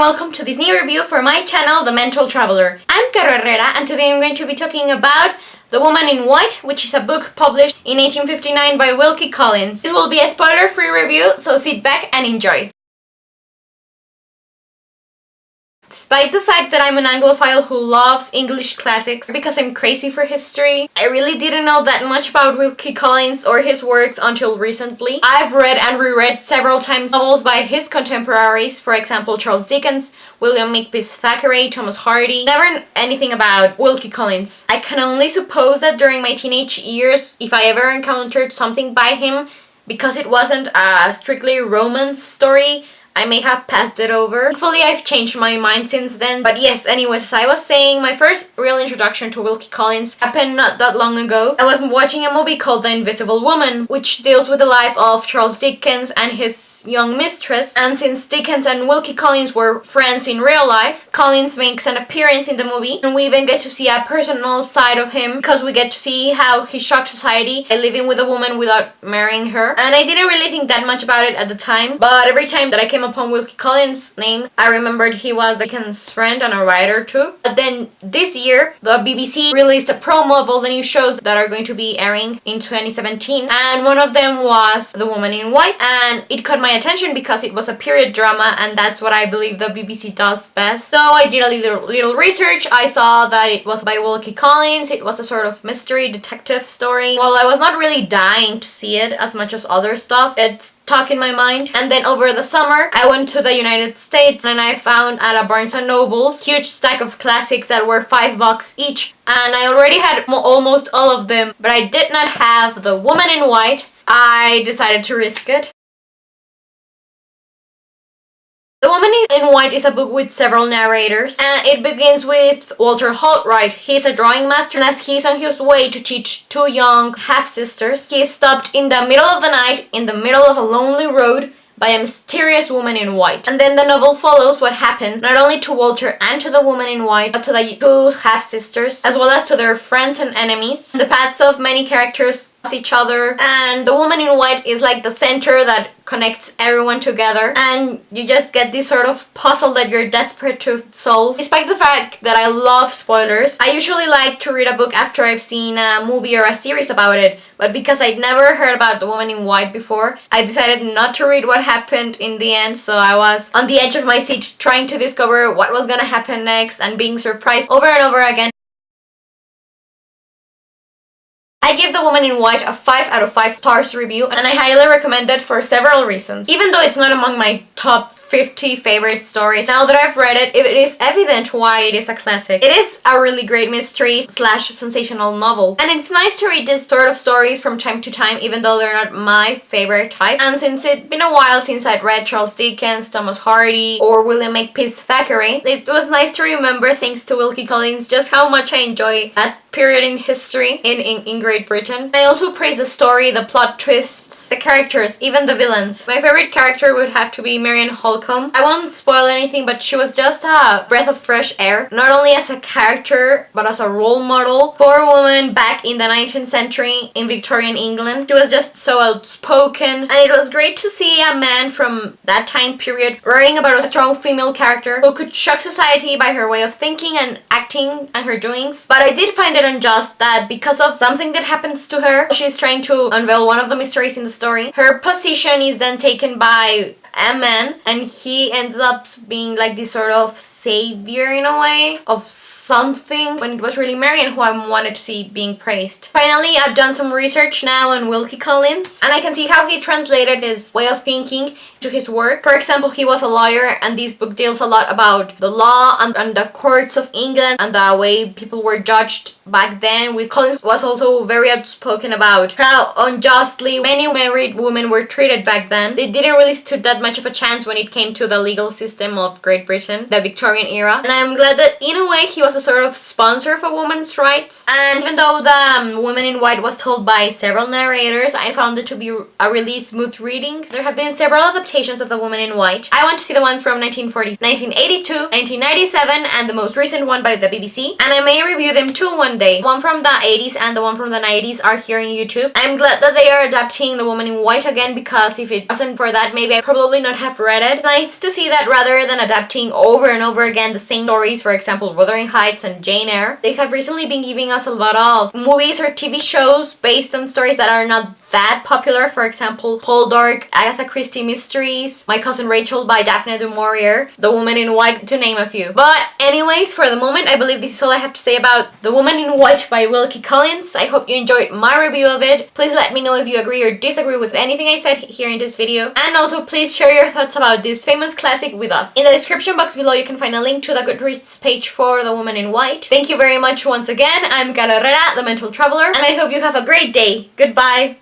welcome to this new review for my channel, The Mental Traveler. I'm Caro Herrera and today I'm going to be talking about The Woman in White, which is a book published in 1859 by Wilkie Collins. It will be a spoiler-free review, so sit back and enjoy. Despite the fact that I'm an Anglophile who loves English classics because I'm crazy for history, I really didn't know that much about Wilkie Collins or his works until recently. I've read and reread several times novels by his contemporaries, for example Charles Dickens, William Makepeace Thackeray, Thomas Hardy. Never anything about Wilkie Collins. I can only suppose that during my teenage years, if I ever encountered something by him, because it wasn't a strictly romance story, I may have passed it over. Thankfully, I've changed my mind since then. But yes, anyways, as I was saying, my first real introduction to Wilkie Collins happened not that long ago. I was watching a movie called The Invisible Woman, which deals with the life of Charles Dickens and his young mistress. And since Dickens and Wilkie Collins were friends in real life, Collins makes an appearance in the movie, and we even get to see a personal side of him because we get to see how he shocked society by living with a woman without marrying her. And I didn't really think that much about it at the time, but every time that I came upon Wilkie Collins' name, I remembered he was Dickens' friend and a writer too. But then this year, the BBC released a promo of all the new shows that are going to be airing in 2017, and one of them was The Woman in White, and it caught my attention because it was a period drama, and that's what I believe the BBC does best. So I did a little research. I saw that it was by Wilkie Collins. It was a sort of mystery detective story. Well, I was not really dying to see it as much as other stuff. It's stuck in my mind. And then over the summer, I went to the United States and I found at a Barnes & Noble's huge stack of classics that were $5 each. And I already had almost all of them, but I did not have The Woman in White. I decided to risk it. The Woman in White is a book with several narrators, and it begins with Walter Holtright. He's a drawing master, and as he's on his way to teach two young half-sisters, he is stopped in the middle of the night, in the middle of a lonely road, by a mysterious woman in white. And then the novel follows what happens not only to Walter and to the woman in white, but to the two half-sisters, as well as to their friends and enemies. The paths of many characters cross each other, and the woman in white is like the center that connects everyone together, and you just get this sort of puzzle that you're desperate to solve. Despite the fact that I love spoilers, I usually like to read a book after I've seen a movie or a series about it, but because I'd never heard about The Woman in White before, I decided not to read what happened in the end, so I was on the edge of my seat trying to discover what was gonna happen next and being surprised over and over again. I gave The Woman in White a 5 out of 5 stars review, and I highly recommend it for several reasons. Even though it's not among my top 50 favorite stories, now that I've read it, it is evident why it is a classic. It is a really great mystery / sensational novel, and it's nice to read these sort of stories from time to time, even though they're not my favorite type. And since it's been a while since I'd read Charles Dickens, Thomas Hardy, or William Makepeace Thackeray, it was nice to remember, thanks to Wilkie Collins, just how much I enjoy that period in history in Great Britain. I also praise the story, the plot twists, the characters, even the villains. My favorite character would have to be Marian Holcomb. I won't spoil anything, but she was just a breath of fresh air, not only as a character, but as a role model for a woman back in the 19th century in Victorian England. She was just so outspoken, and it was great to see a man from that time period writing about a strong female character who could shock society by her way of thinking and acting and her doings. But I did find it unjust that because of something that happens to her, she's trying to unveil one of the mysteries in the story. Her position is then taken by a man, and he ends up being like this sort of savior in a way of something, when it was really Marian who I wanted to see being praised. Finally, I've done some research now on Wilkie Collins, and I can see how he translated his way of thinking to his work. For example, he was a lawyer, and this book deals a lot about the law and the courts of England and the way people were judged back then. With Collins was also very outspoken about how unjustly many married women were treated back then. They didn't really stood that much of a chance when it came to the legal system of Great Britain, the Victorian era. And I'm glad that in a way he was a sort of sponsor for women's rights. And even though The Woman in White was told by several narrators, I found it to be a really smooth reading. There have been several adaptations adaptations of The Woman in White. I want to see the ones from 1940, 1982, 1997, and the most recent one by the BBC. And I may review them too one day. One from the 80s and the one from the 90s are here on YouTube. I'm glad that they are adapting The Woman in White again, because if it wasn't for that, maybe I probably not have read it. It's nice to see that rather than adapting over and over again the same stories, for example, Wuthering Heights and Jane Eyre, they have recently been giving us a lot of movies or TV shows based on stories that are not that popular. For example, Poldark, Agatha Christie Mysteries, My Cousin Rachel by Daphne du Maurier, The Woman in White, to name a few. But anyways, for the moment, I believe this is all I have to say about The Woman in White by Wilkie Collins. I hope you enjoyed my review of it. Please let me know if you agree or disagree with anything I said here in this video. And also, please share your thoughts about this famous classic with us. In the description box below, you can find a link to the Goodreads page for The Woman in White. Thank you very much once again. I'm Carla Herrera, the Mental Traveler, and I hope you have a great day. Goodbye!